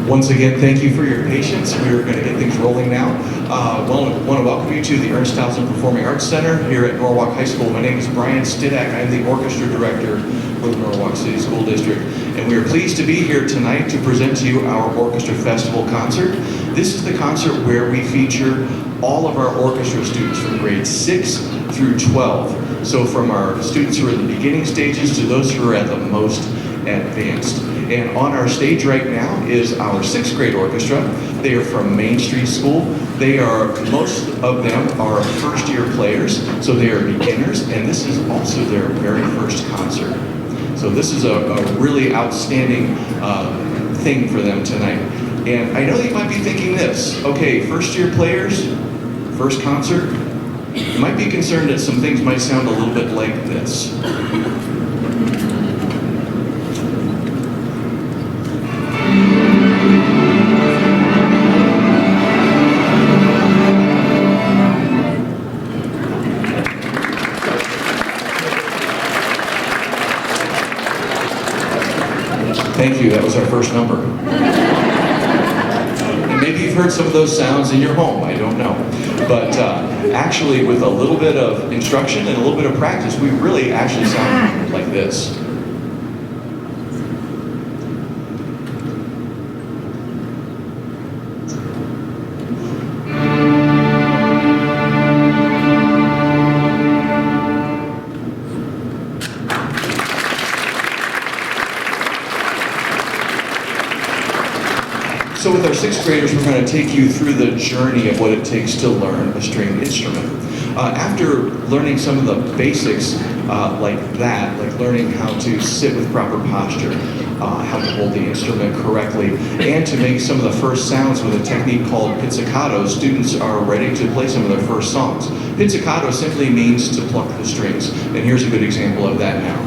Once again, thank you for your patience. We're going to get things rolling now. Want to welcome you to the Ernst Townsend Performing Arts Center here at Norwalk High School. My name is Brian Stidak. I'm the orchestra director for the Norwalk City School District. And we are pleased to be here tonight to present to you our Orchestra Festival concert. This is the concert where we feature all of our orchestra students from grades 6 through 12. So from our students who are in the beginning stages to those who are at the most advanced. And on our stage right now is our 6th grade orchestra. They are from Main Street School. Most of them are first year players, so they are beginners, and this is also their very first concert. So this is a really outstanding thing for them tonight. And I know you might be thinking this, okay, first year players, first concert, you might be concerned that some things might sound a little bit like this. Thank you, that was our first number. And maybe you've heard some of those sounds in your home, I don't know. But actually, with a little bit of instruction and a little bit of practice, we really actually sound like this. So with our 6th graders, we're going to take you through the journey of what it takes to learn a stringed instrument. After learning some of the basics like that, like learning how to sit with proper posture, how to hold the instrument correctly, and to make some of the first sounds with a technique called pizzicato, students are ready to play some of their first songs. Pizzicato simply means to pluck the strings, and here's a good example of that now.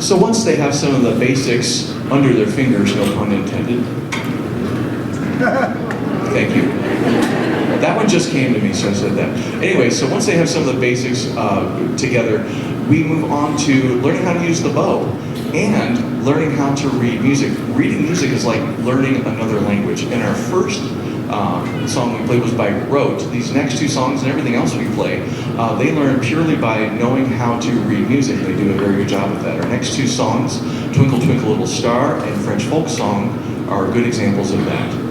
So once they have some of the basics under their fingers, no pun intended. Thank you. That one just came to me, so I said that. Anyway, so once they have some of the basics together, we move on to learning how to use the bow and learning how to read music. Reading music is like learning another language. And our first song we played was by rote. These next 2 songs and everything else we play, they learn purely by knowing how to read music. They do a very good job with that. Our next 2 songs, Twinkle Twinkle Little Star and French Folk Song, are good examples of that.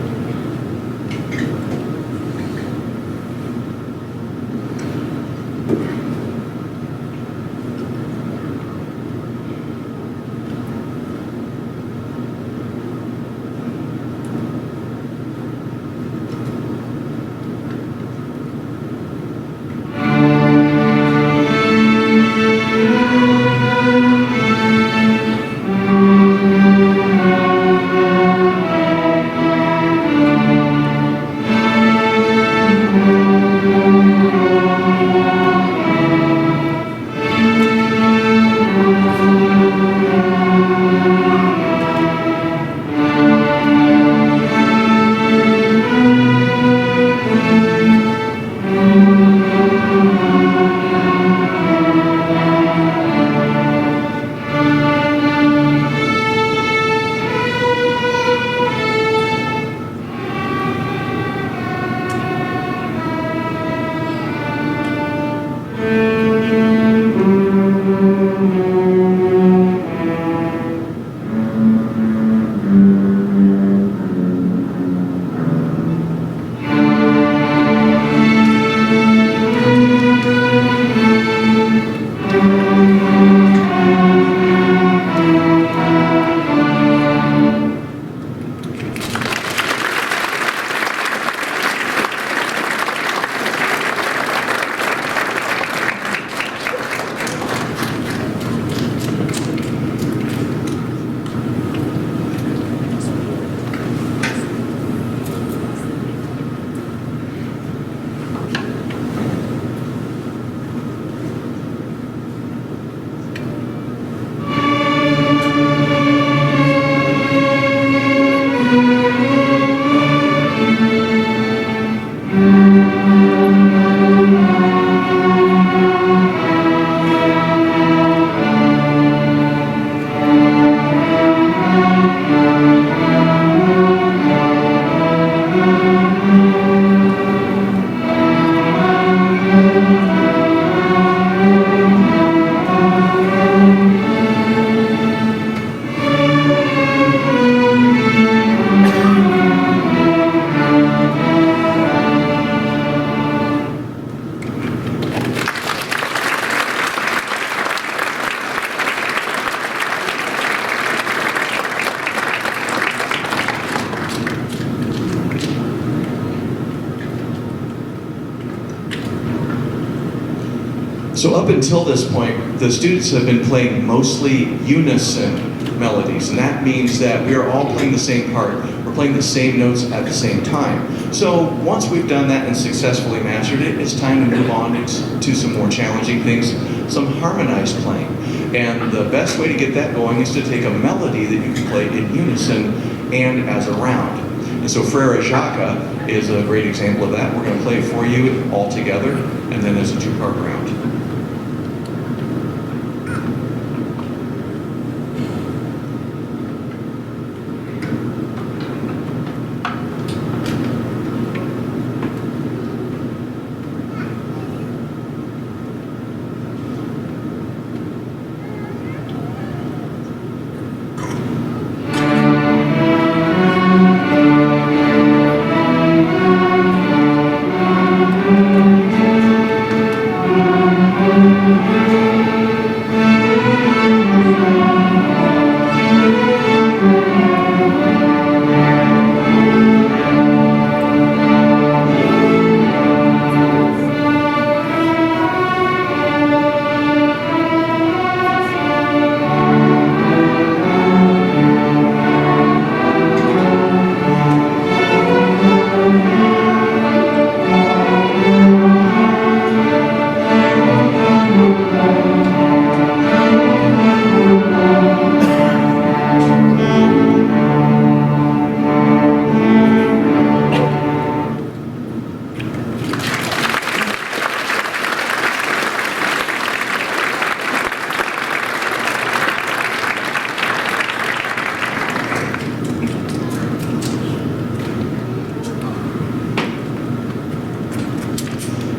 So up until this point, the students have been playing mostly unison melodies, and that means that we are all playing the same part. We're playing the same notes at the same time. So once we've done that and successfully mastered it, it's time to move on to some more challenging things, some harmonized playing. And the best way to get that going is to take a melody that you can play in unison and as a round. And so Frere Jacques is a great example of that. We're going to play it for you all together, and then as a two-part round.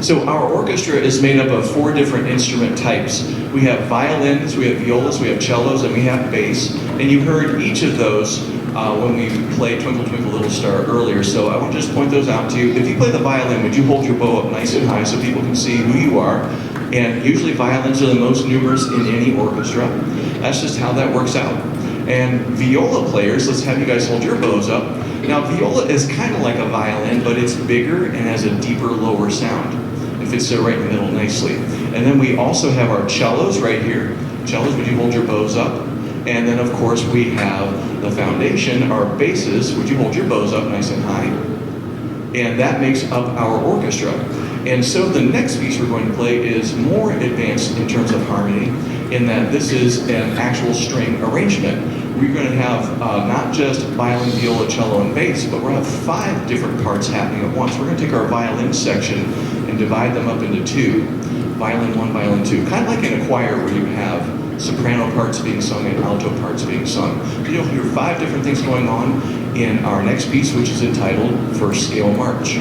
So our orchestra is made up of 4 different instrument types. We have violins, we have violas, we have cellos, and we have bass. And you heard each of those when we played Twinkle Twinkle Little Star earlier. So I want to just point those out to you. If you play the violin, would you hold your bow up nice and high so people can see who you are? And usually violins are the most numerous in any orchestra. That's just how that works out. And viola players, let's have you guys hold your bows up. Now viola is kind of like a violin, but it's bigger and has a deeper, lower sound. It fits right in the middle nicely. And then we also have our cellos right here. Cellos, would you hold your bows up? And then of course we have the foundation, our basses. Would you hold your bows up nice and high? And that makes up our orchestra. And so the next piece we're going to play is more advanced in terms of harmony, in that this is an actual string arrangement. We're going to have not just violin, viola, cello, and bass, but we're going to have 5 different parts happening at once. We're going to take our violin section and divide them up into 2. Violin 1, violin 2. Kind of like in a choir where you have soprano parts being sung and alto parts being sung. So you'll hear 5 different things going on in our next piece, which is entitled First Scale March.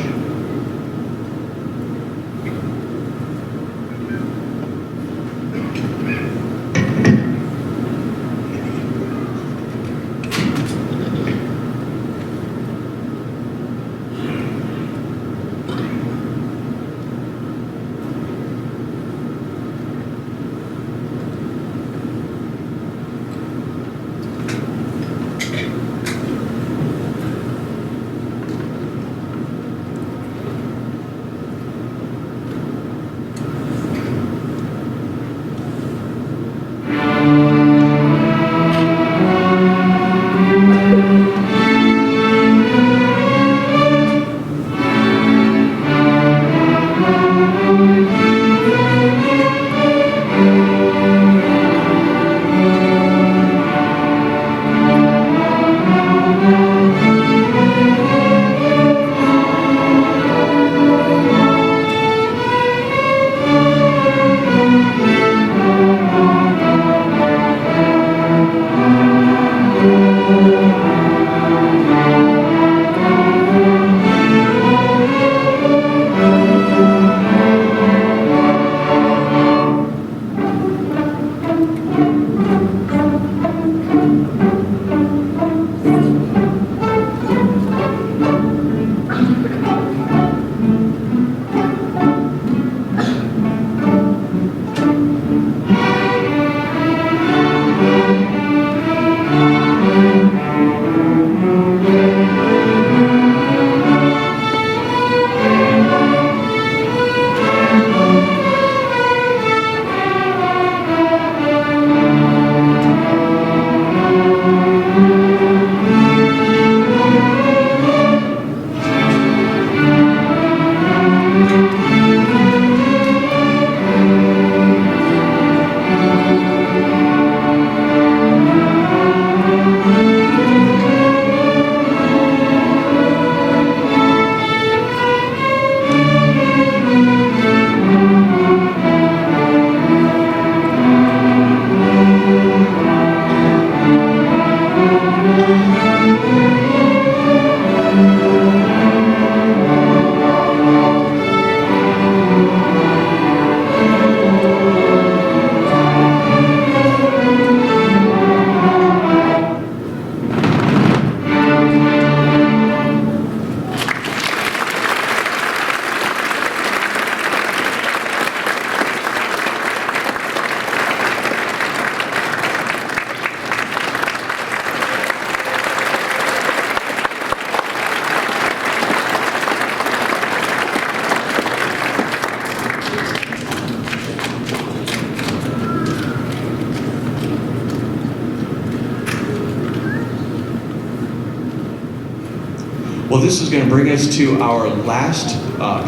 Well, this is going to bring us to our last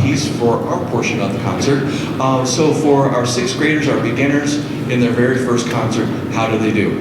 piece for our portion of the concert. So for our sixth graders, our beginners, in their very first concert, how do they do?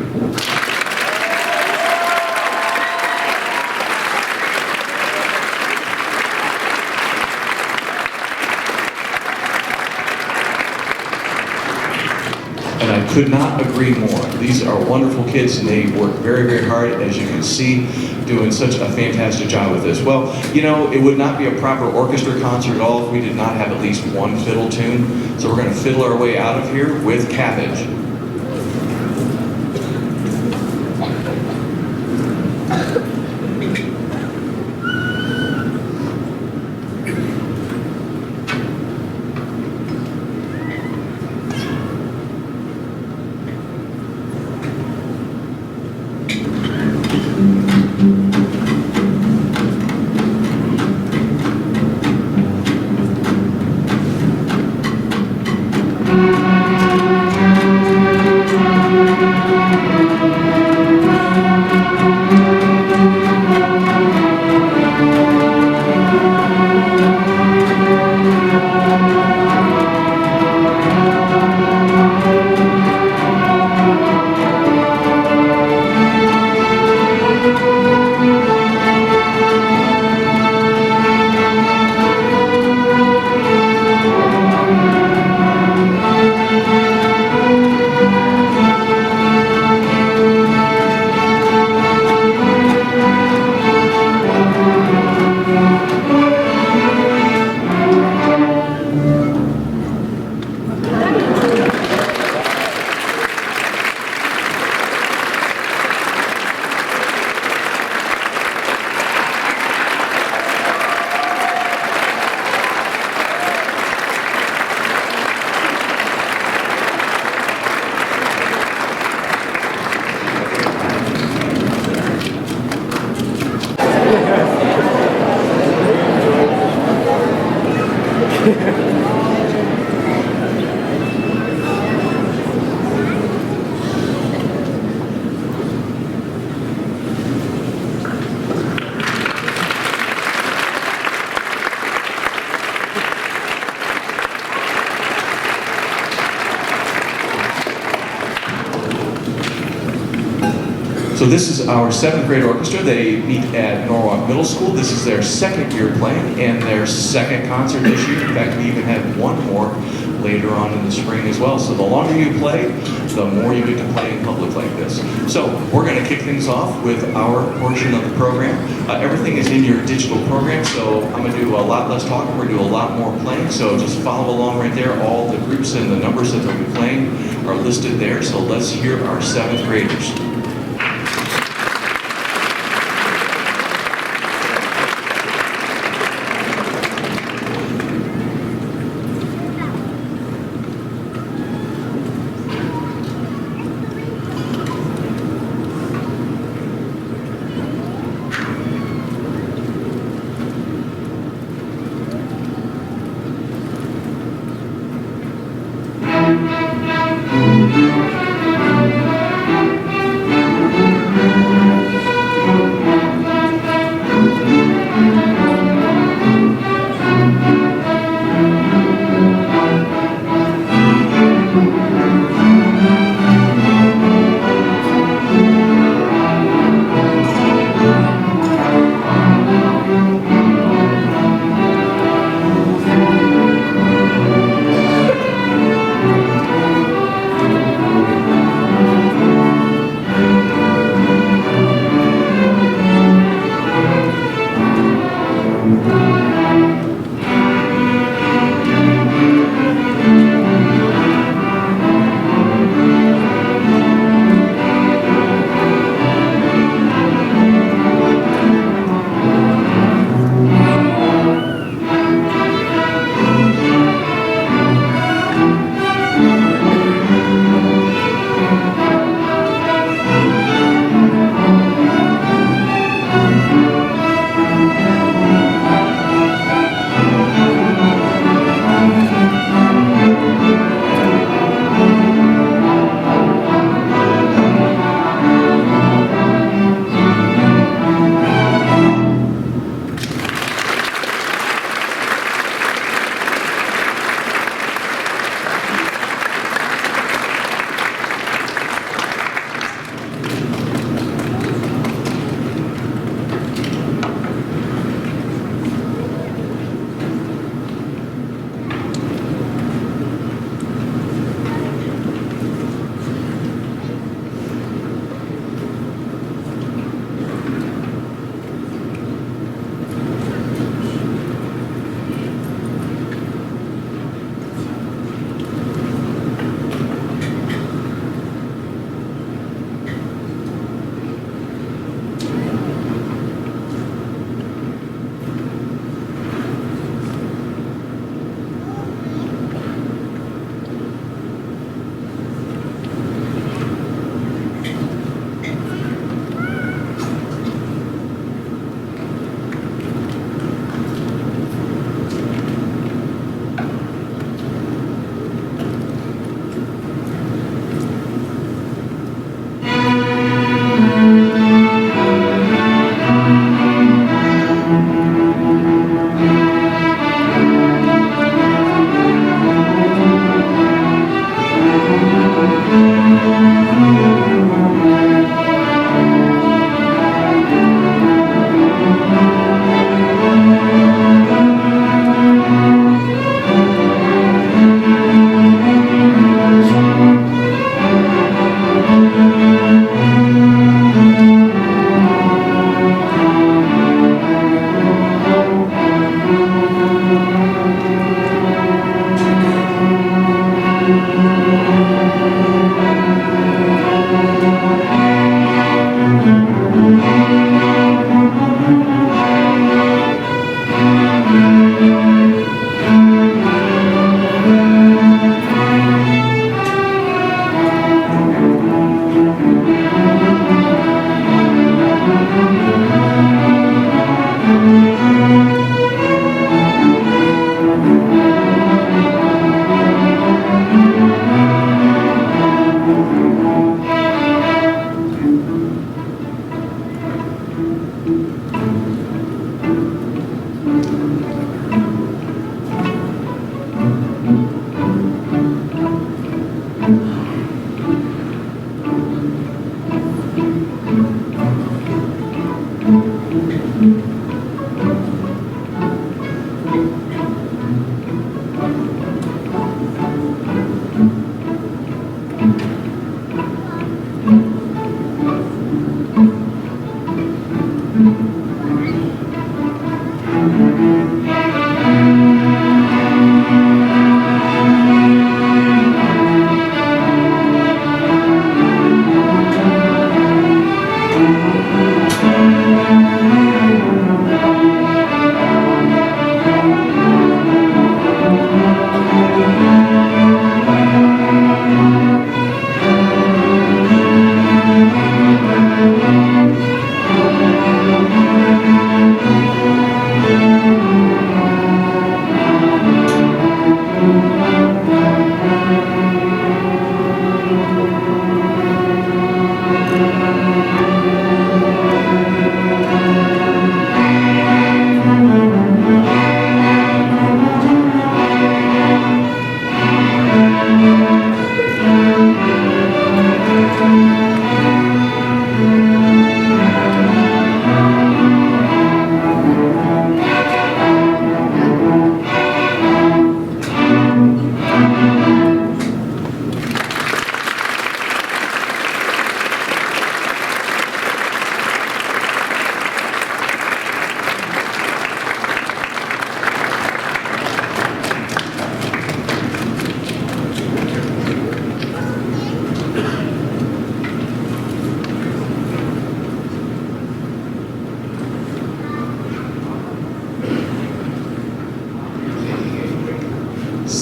And I could not agree more. These are wonderful kids, and they work very, very hard, as you can see, doing such a fantastic job with this. Well, you know, it would not be a proper orchestra concert at all if we did not have at least one fiddle tune. So we're going to fiddle our way out of here with Cabbage. So this is our seventh grade orchestra. They meet at Norwalk Middle School. This is their second year playing and their second concert this year. In fact, we even have one more later on in the spring as well. So the longer you play, the more you get to play in public like this. So we're going to kick things off with our portion of the program. Everything is in your digital program, so I'm going to do a lot less talking. We're going to do a lot more playing, so just follow along right there. All the groups and the numbers that they'll be playing are listed there. So let's hear our seventh graders.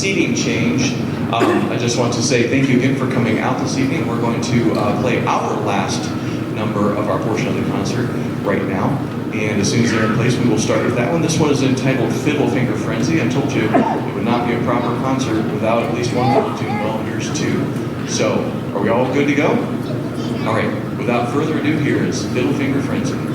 seating change, I just want to say thank you again for coming out this evening. We're going to play our last number of our portion of the concert right now. And as soon as they're in place, we will start with that one. This one is entitled Fiddle Finger Frenzy. I told you it would not be a proper concert without at least one fiddle tune. Well, here's two. So, are we all good to go? All right, without further ado, here is Fiddle Finger Frenzy.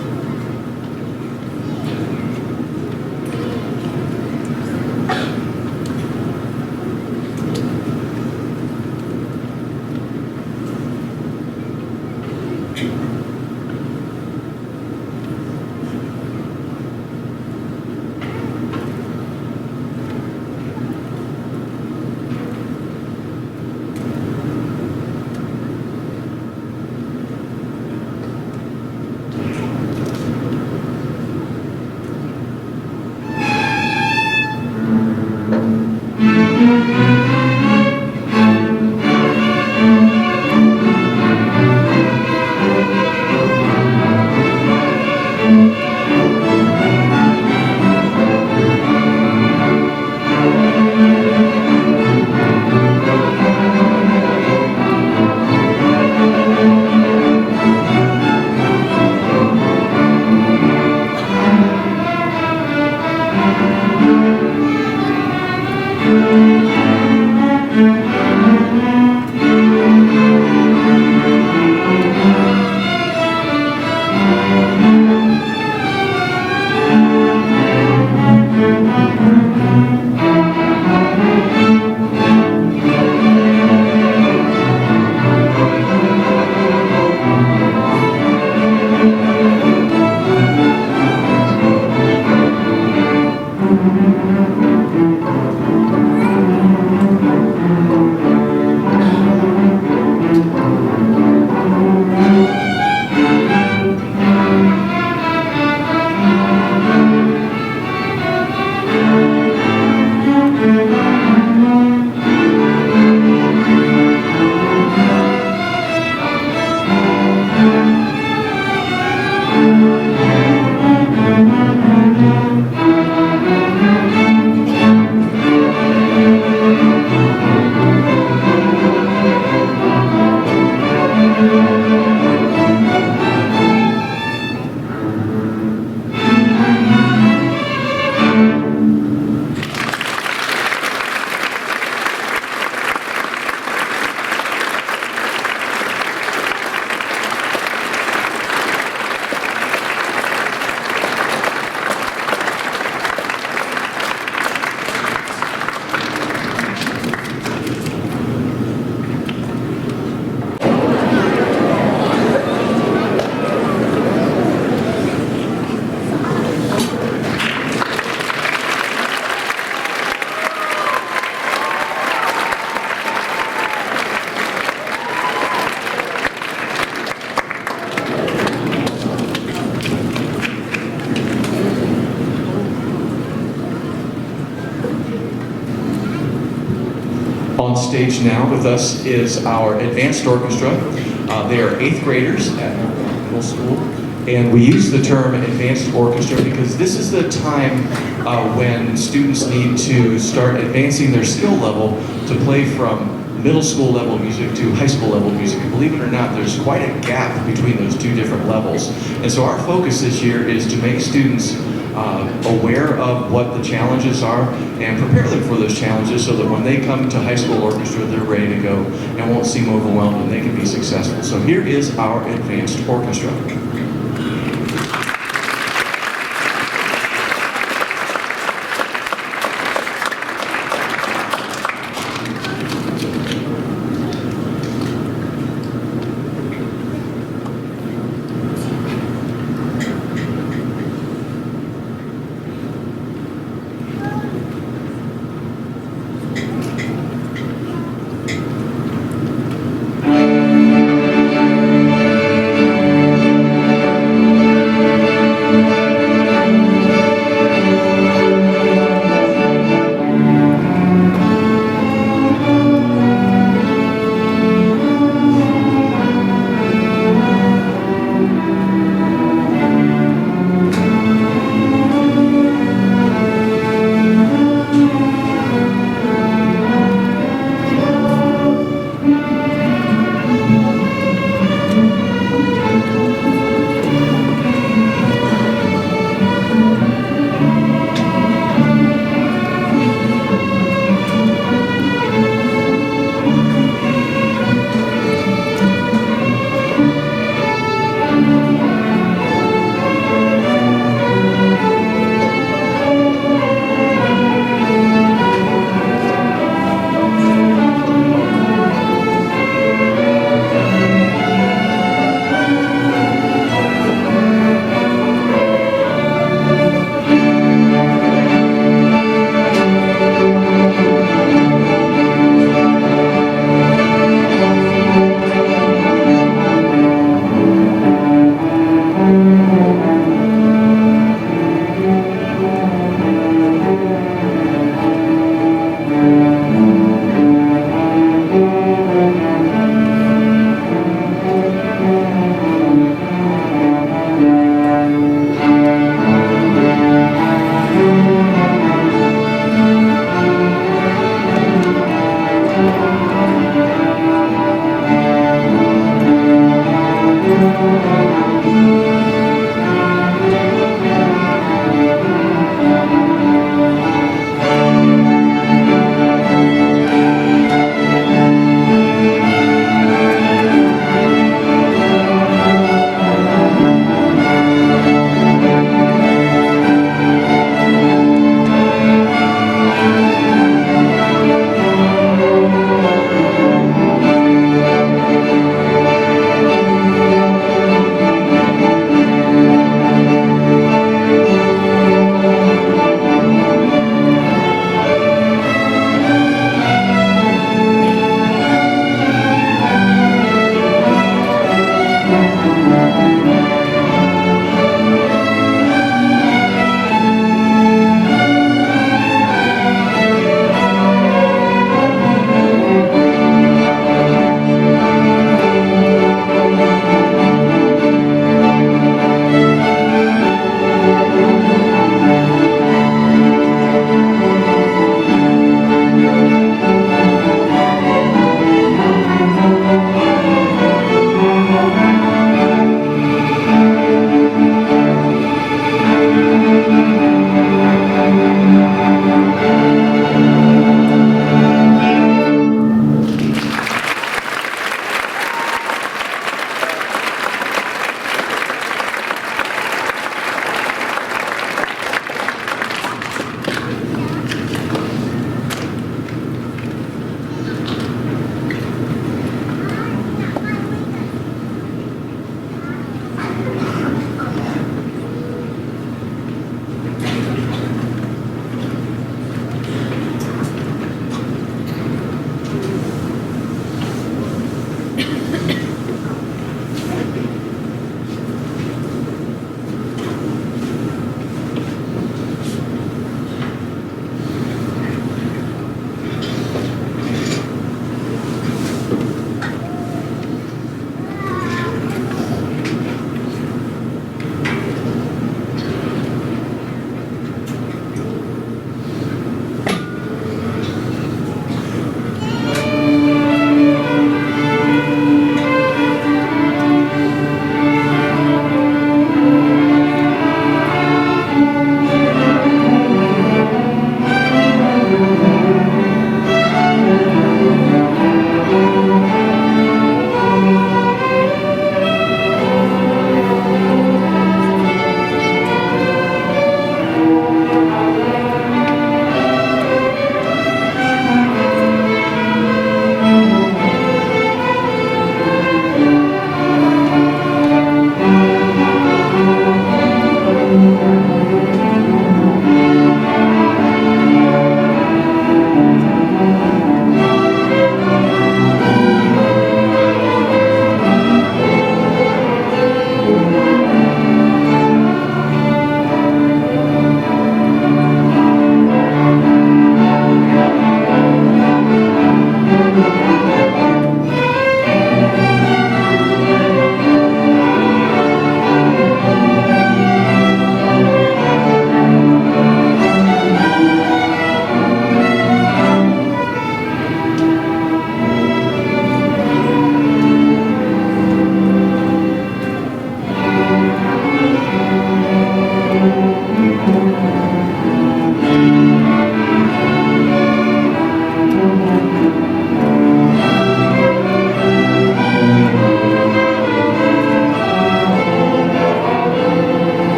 On stage now with us is our advanced orchestra. They are 8th graders at Norwalk Middle School, and we use the term advanced orchestra because this is the time when students need to start advancing their skill level to play from middle school level music to high school level music. And believe it or not, there's quite a gap between those two different levels. And so our focus this year is to make students aware of what the challenges are and prepare them for those challenges so that when they come to high school orchestra, they're ready to go and won't seem overwhelmed and they can be successful. So here is our advanced orchestra.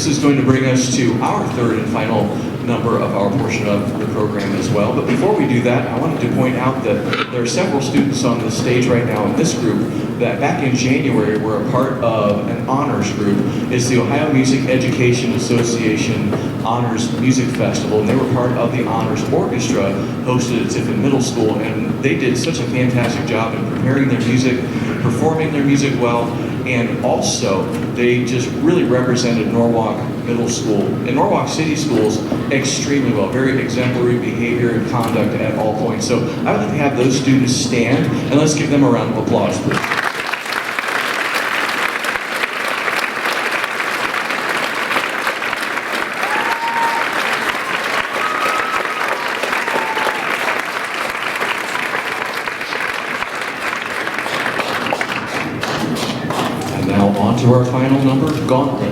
this is going to bring us to our third and final number of our portion of the program as well. But before we do that, I wanted to point out that there are several students on the stage right now in this group that back in January were a part of an honors group. It's the Ohio Music Education Association Honors Music Festival, and they were part of the Honors Orchestra hosted at Tiffin Middle School, and they did such a fantastic job in preparing their music, performing their music well, and also they just really represented Norwalk Middle School and Norwalk City Schools extremely well. Very exemplary behavior and conduct at all points. So I would like to have those students stand, and let's give them a round of applause, please. Now on to our final number, Gauntlet.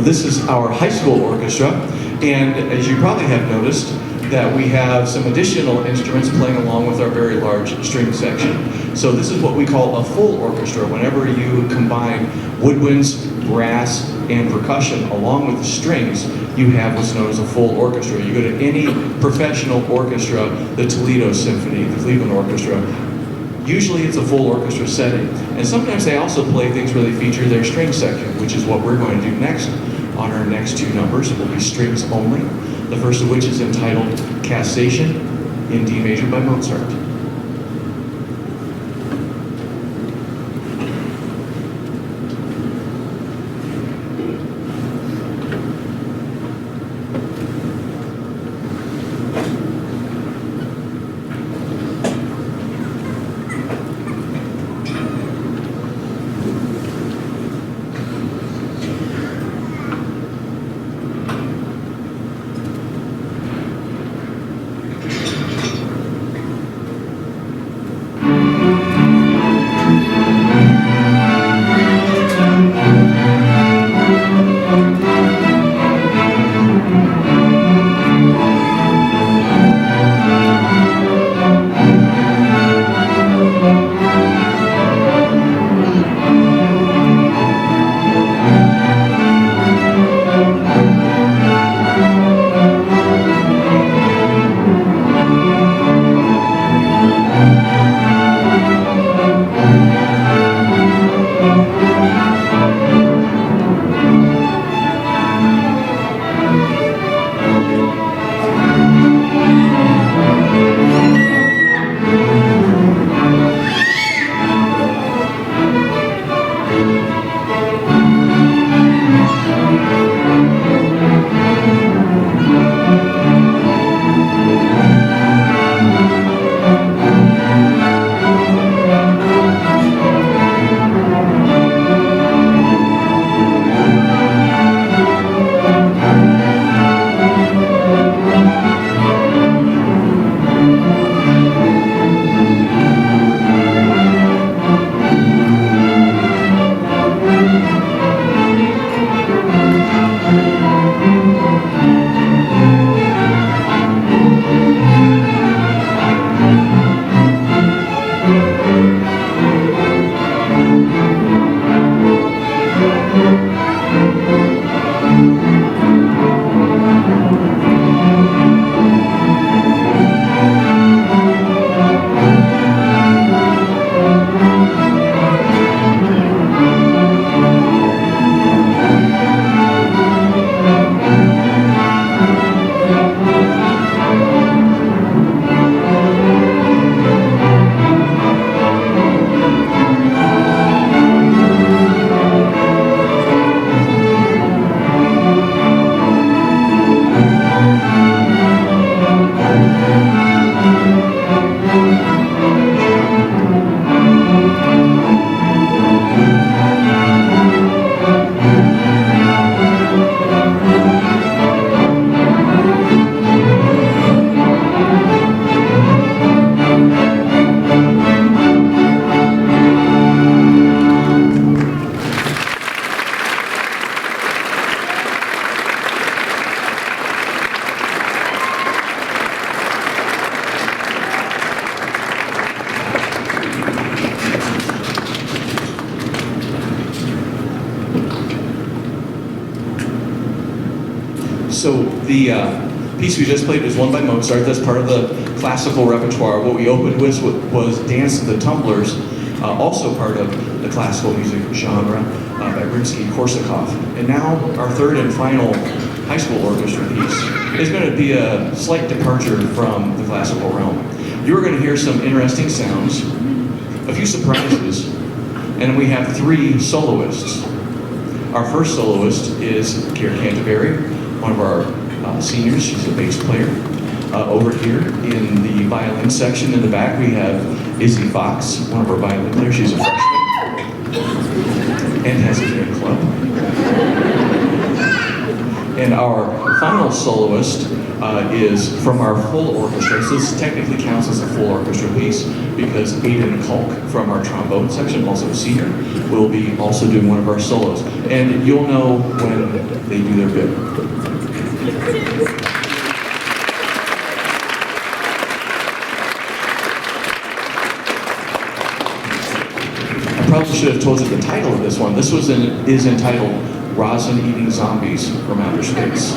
this is our high school orchestra, and as you probably have noticed, that we have some additional instruments playing along with our very large string section. So this is what we call a full orchestra. Whenever you combine woodwinds, brass, and percussion along with the strings, you have what's known as a full orchestra. You go to any professional orchestra, the Toledo Symphony, the Cleveland Orchestra, usually it's a full orchestra setting. And sometimes they also play things where they feature their string section, which is what we're going to do next on our next two numbers. It will be strings only. The first of which is entitled Cassation in D major by Mozart. So the piece we just played was one by Mozart. That's part of the classical repertoire. What we opened with was Dance of the Tumblers, also part of the classical music genre by Rimsky-Korsakov. And now our third and final high school orchestra piece is going to be a slight departure from the classical realm. You're going to hear some interesting sounds, a few surprises, and we have three soloists. Our first soloist is Kira Canterbury, one of our seniors. She's a bass player. Over here in the violin section in the back, we have Izzy Fox, one of our violin players. She's a freshman and has a fan club. And our final soloist is from our full orchestra. So this technically counts as a full orchestra piece because Aiden Kalk from our trombone section, also a senior, will be also doing one of our solos. And you'll know when they do their bit. I probably should have told you the title of this one. This was is entitled Rosin-Eating Zombies from Outer Space.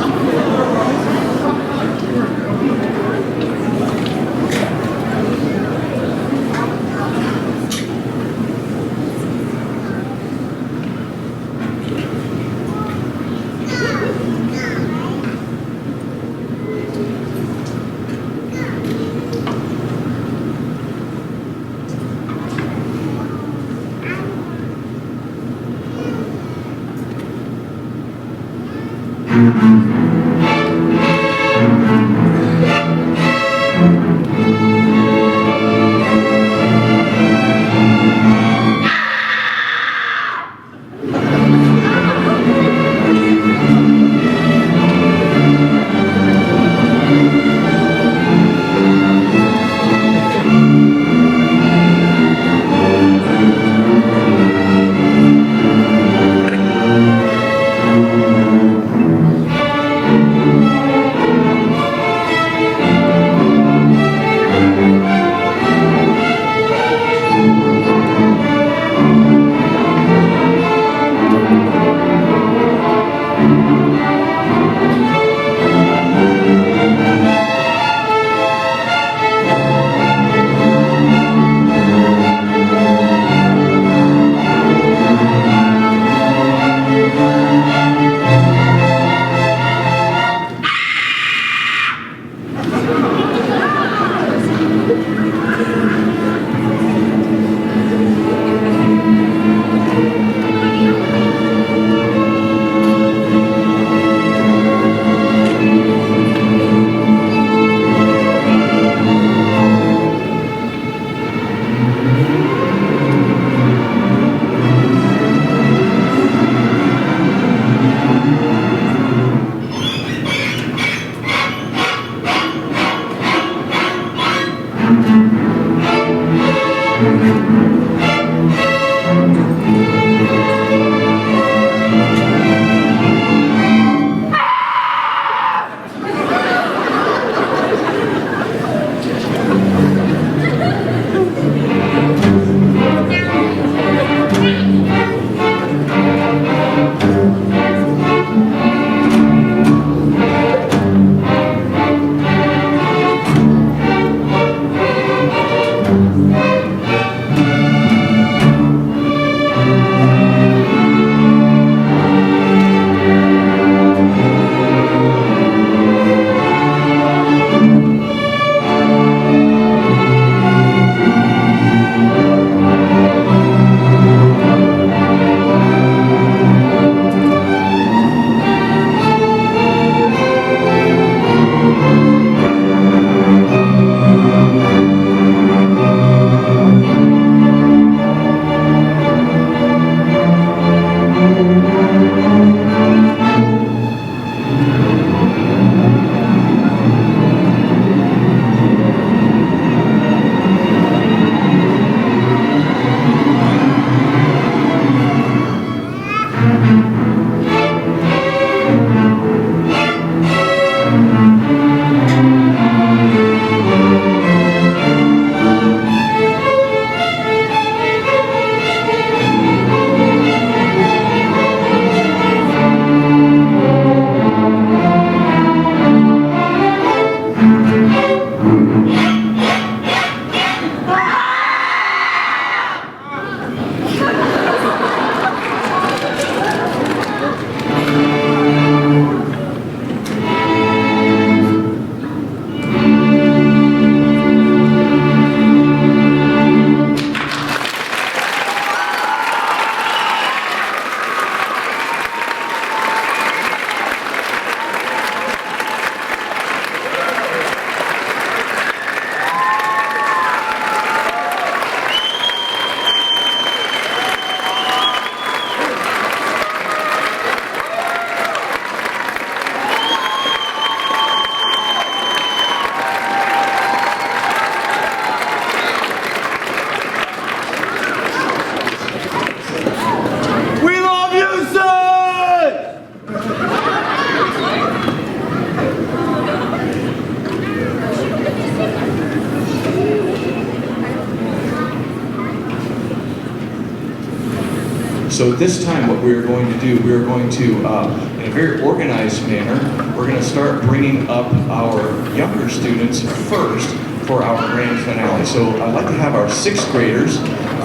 so this time what we're going to do, we're going to, in a very organized manner, we're going to start bringing up our younger students first for our grand finale. So I'd like to have our 6th graders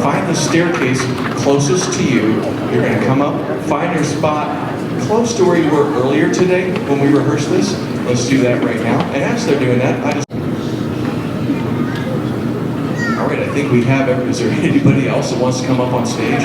find the staircase closest to you. You're going to come up, find your spot close to where you were earlier today when we rehearsed this. Let's do that right now. And as they're doing that, all right, I think we have, is there anybody else that wants to come up on stage?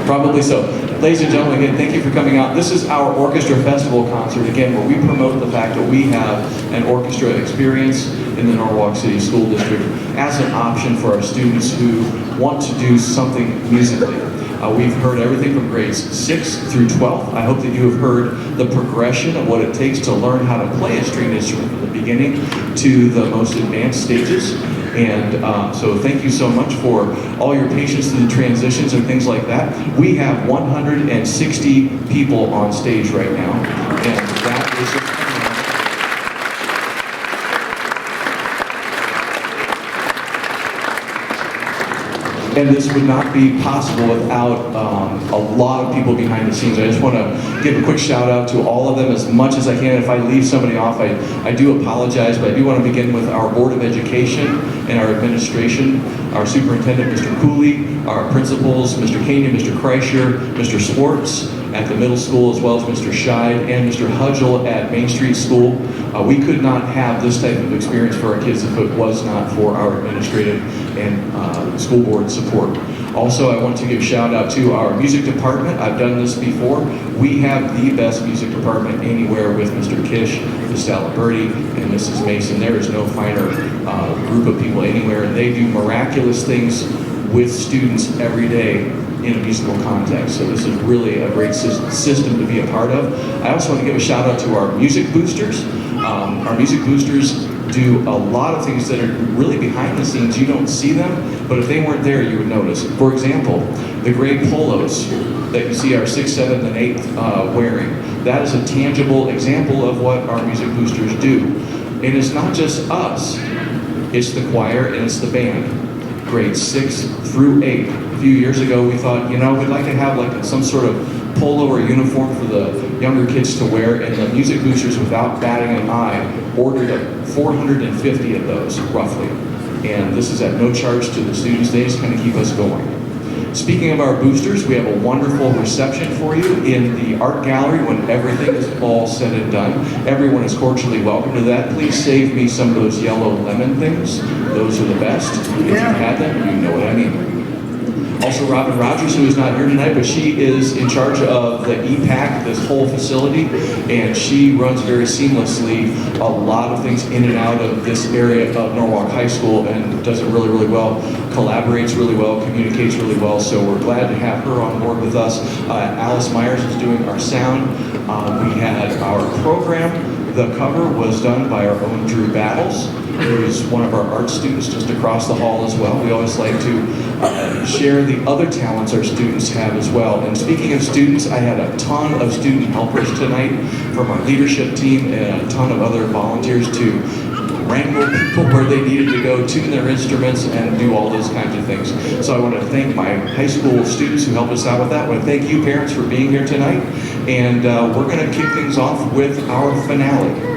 Probably so. Ladies and gentlemen, again, thank you for coming out. This is our Orchestra Festival concert, again, where we promote the fact that we have an orchestra experience in the Norwalk City School District as an option for our students who want to do something musically. We've heard everything from grades 6 through 12. I hope that you have heard the progression of what it takes to learn how to play a stringed instrument from the beginning to the most advanced stages. And so thank you so much for all your patience through the transitions and things like that. We have 160 people on stage right now, and that is just and this would not be possible without a lot of people behind the scenes. I just want to give a quick shout out to all of them as much as I can. If I leave somebody off, I do apologize, but I do want to begin with our Board of Education and our administration, our superintendent, Mr. Cooley, our principals, Mr. Kane, Mr. Kreischer, Mr. Swartz at the middle school, as well as Mr. Scheid and Mr. Hudgel at Main Street School. We could not have this type of experience for our kids if it was not for our administrative and school board support. Also, I want to give a shout out to our music department. I've done this before. We have the best music department anywhere with Mr. Kish, Ms. Aliberti, and Mrs. Mason. There is no finer group of people anywhere, and they do miraculous things with students every day in a musical context. So this is really a great system to be a part of. I also want to give a shout out to our music boosters. Our music boosters do a lot of things that are really behind the scenes. You don't see them, but if they weren't there, you would notice. For example, the gray polos that you see our 6th, 7th, and 8th wearing. That is a tangible example of what our music boosters do. And it's not just us, it's the choir and it's the band. Grades 6 through 8. A few years ago, we thought, you know, we'd like to have like some sort of polo or uniform for the younger kids to wear, and the music boosters, without batting an eye, ordered 450 of those, roughly. And this is at no charge to the students. They just kind of keep us going. Speaking of our boosters, we have a wonderful reception for you in the art gallery when everything is all said and done. Everyone is cordially welcome to that. Please save me some of those yellow lemon things. Those are the best. If you've had them, you know what I mean. Also, Robin Rogers, who is not here tonight, but she is in charge of the EPAC, this whole facility, and she runs very seamlessly a lot of things in and out of this area of Norwalk High School and does it really, really well, collaborates really well, communicates really well, so we're glad to have her on board with us. Alice Myers is doing our sound. We had our program. The cover was done by our own Drew Battles, who's one of our art students just across the hall as well. We always like to share the other talents our students have as well. And speaking of students, I had a ton of student helpers tonight from our leadership team and a ton of other volunteers to wrangle people where they needed to go, tune their instruments, and do all those kinds of things. So I want to thank my high school students who helped us out with that. I want to thank you parents for being here tonight. And we're going to kick things off with our finale.